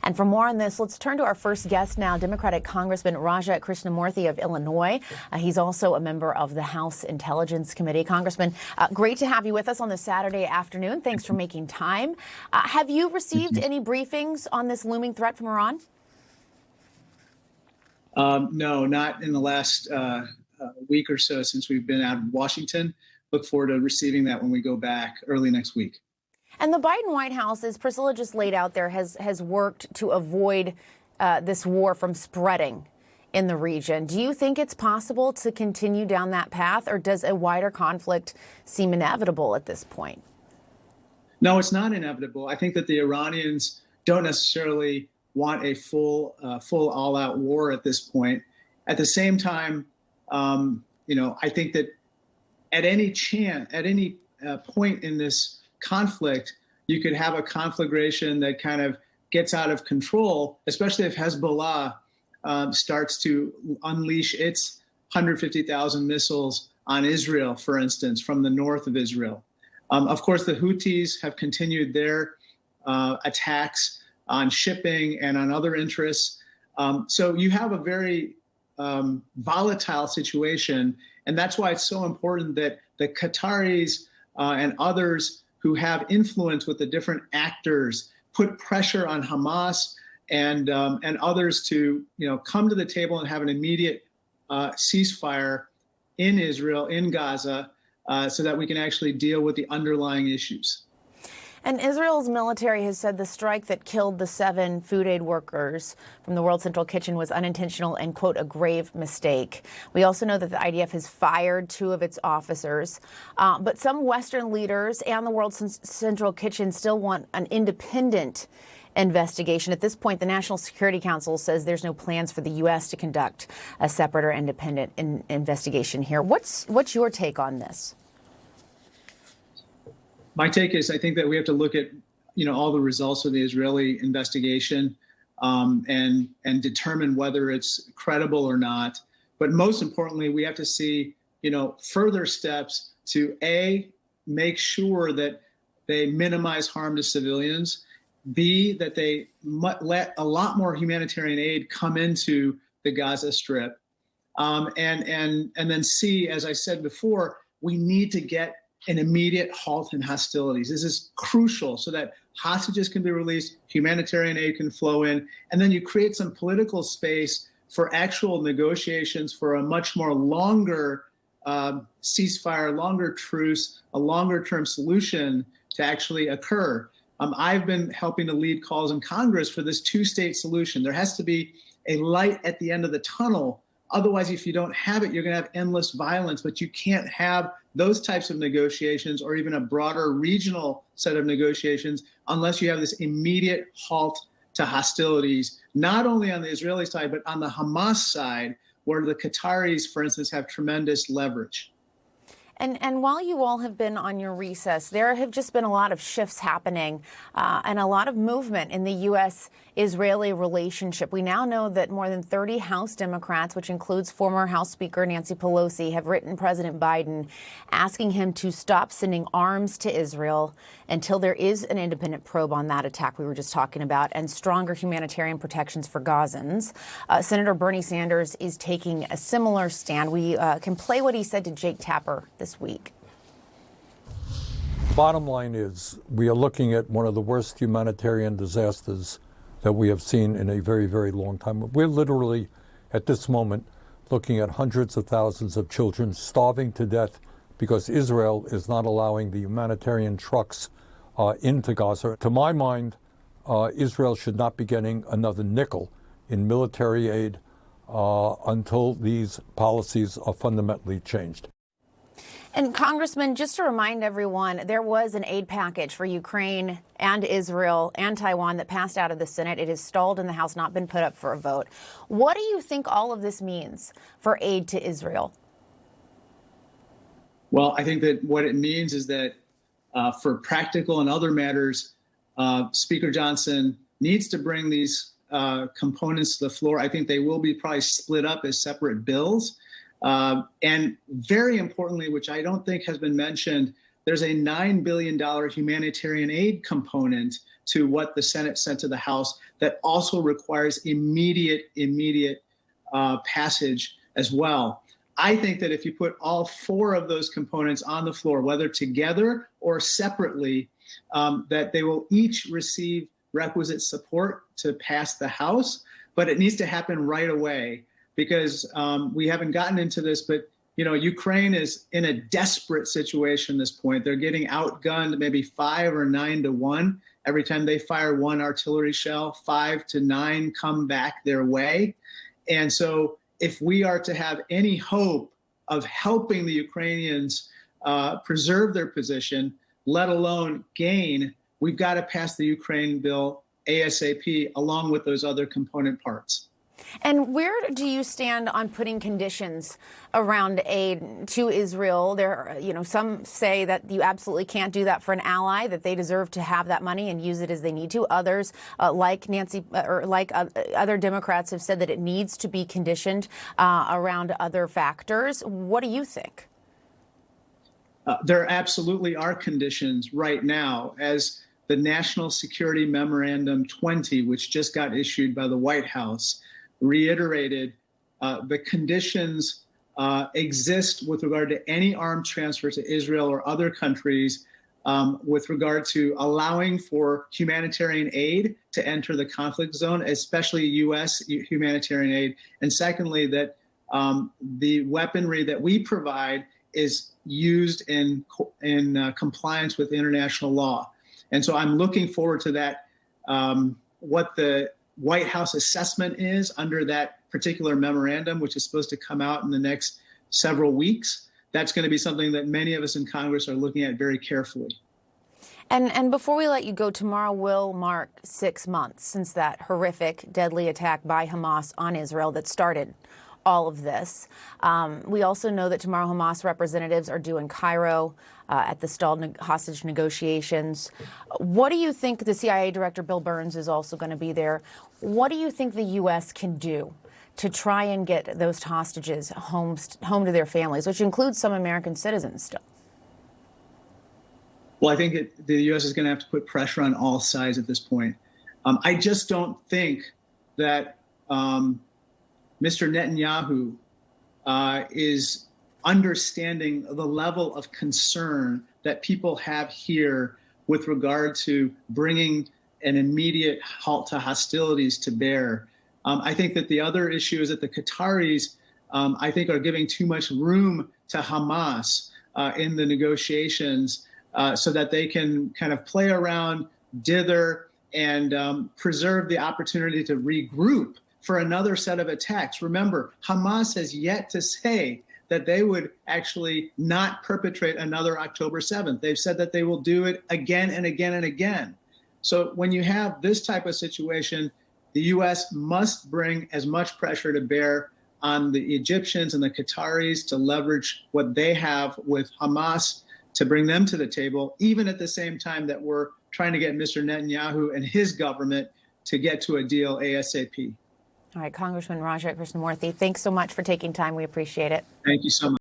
And for more on this, let's turn to our first guest now, Democratic Congressman Raja Krishnamoorthi of Illinois. He's also a member of the House Intelligence Committee. Congressman, great to have you with us on this Saturday afternoon. Thanks for making time. Have you received any briefings on this looming threat from Iran? No, not in the last week or so since we've been out of Washington. Look forward to receiving that when we go back early next week. And the Biden White House, as Priscilla just laid out there, has worked to avoid this war from spreading in the region. Do you think it's possible to continue down that path, or does a wider conflict seem inevitable at this point? No, it's not inevitable. I think that the Iranians don't necessarily want a full all-out war at this point. At the same time, I think that at any point in this conflict, you could have a conflagration that kind of gets out of control, especially if Hezbollah starts to unleash its 150,000 missiles on Israel, for instance, from the north of Israel. Of course, the Houthis have continued their attacks on shipping and on other interests. So you have a very volatile situation. And that's why it's so important that the Qataris and others who have influence with the different actors put pressure on Hamas and others to come to the table and have an immediate ceasefire in Israel, in Gaza, so that we can actually deal with the underlying issues. And Israel's military has said the strike that killed the 7 food aid workers from the World Central Kitchen was unintentional and, quote, a grave mistake. We also know that the IDF has fired 2 of its officers. But some Western leaders and the World Central Kitchen still want an independent investigation. At this point, the National Security Council says there's no plans for the U.S. to conduct a separate or independent investigation here. What's your take on this? My take is I think that we have to look at, all the results of the Israeli investigation and determine whether it's credible or not. But most importantly, we have to see, further steps to make sure that they minimize harm to civilians. B, that they let a lot more humanitarian aid come into the Gaza Strip. And then C, as I said before, we need to get an immediate halt in hostilities. This is crucial so that hostages can be released, humanitarian aid can flow in, and then you create some political space for actual negotiations for a much more longer ceasefire, longer truce, a longer term solution to actually occur. I've been helping to lead calls in Congress for this 2-state solution. There has to be a light at the end of the tunnel. Otherwise, if you don't have it, you're going to have endless violence, but you can't have those types of negotiations or even a broader regional set of negotiations unless you have this immediate halt to hostilities, not only on the Israeli side, but on the Hamas side, where the Qataris, for instance, have tremendous leverage. And while you all have been on your recess, there have just been a lot of shifts happening and a lot of movement in the U.S.-Israeli relationship. We now know that more than 30 House Democrats, which includes former House Speaker Nancy Pelosi, have written President Biden asking him to stop sending arms to Israel until there is an independent probe on that attack we were just talking about and stronger humanitarian protections for Gazans. Senator Bernie Sanders is taking a similar stand. We can play what he said to Jake Tapper this week. Bottom line is we are looking at one of the worst humanitarian disasters that we have seen in a very, very long time. We're literally, at this moment, looking at hundreds of thousands of children starving to death because Israel is not allowing the humanitarian trucks into Gaza. To my mind, Israel should not be getting another nickel in military aid until these policies are fundamentally changed. And Congressman, just to remind everyone, there was an aid package for Ukraine and Israel and Taiwan that passed out of the Senate. It is stalled in the House, not been put up for a vote. What do you think all of this means for aid to Israel? Well, I think that what it means is that for practical and other matters, Speaker Johnson needs to bring these components to the floor. I think they will be probably split up as separate bills. And very importantly, which I don't think has been mentioned, there's a $9 billion humanitarian aid component to what the Senate sent to the House that also requires immediate passage as well. I think that if you put all four of those components on the floor, whether together or separately, that they will each receive requisite support to pass the House, but it needs to happen right away because we haven't gotten into this, but Ukraine is in a desperate situation at this point. They're getting outgunned maybe 5 or 9 to 1. Every time they fire one artillery shell, 5 to 9 come back their way. And so if we are to have any hope of helping the Ukrainians preserve their position, let alone gain, we've got to pass the Ukraine bill ASAP along with those other component parts. And where do you stand on putting conditions around aid to Israel? Some say that you absolutely can't do that for an ally, that they deserve to have that money and use it as they need to. Others, other Democrats have said that it needs to be conditioned around other factors. What do you think? There absolutely are conditions right now, as the National Security Memorandum 20, which just got issued by the White House, reiterated the conditions exist with regard to any armed transfer to Israel or other countries with regard to allowing for humanitarian aid to enter the conflict zone, especially U.S. humanitarian aid. And secondly, that the weaponry that we provide is used in compliance with international law. And so I'm looking forward to that, what the White House assessment is under that particular memorandum, which is supposed to come out in the next several weeks. That's going to be something that many of us in Congress are looking at very carefully. And before we let you go, tomorrow will mark 6 months since that horrific, deadly attack by Hamas on Israel that started all of this. We also know that tomorrow Hamas representatives are due in Cairo at the stalled hostage negotiations. What do you think? The CIA Director Bill Burns is also going to be there. What do you think the U.S. can do to try and get those hostages home to their families, which includes some American citizens still? Well, I think the U.S. is going to have to put pressure on all sides at this point. I just don't think that Mr. Netanyahu is understanding the level of concern that people have here with regard to bringing an immediate halt to hostilities to bear. I think that the other issue is that the Qataris, I think, are giving too much room to Hamas in the negotiations so that they can kind of play around, dither, and preserve the opportunity to regroup for another set of attacks. Remember, Hamas has yet to say that they would actually not perpetrate another October 7th. They've said that they will do it again and again and again. So when you have this type of situation, the U.S. must bring as much pressure to bear on the Egyptians and the Qataris to leverage what they have with Hamas to bring them to the table, even at the same time that we're trying to get Mr. Netanyahu and his government to get to a deal ASAP. All right, Congressman Raja Krishnamoorthi, thanks so much for taking time. We appreciate it. Thank you so much.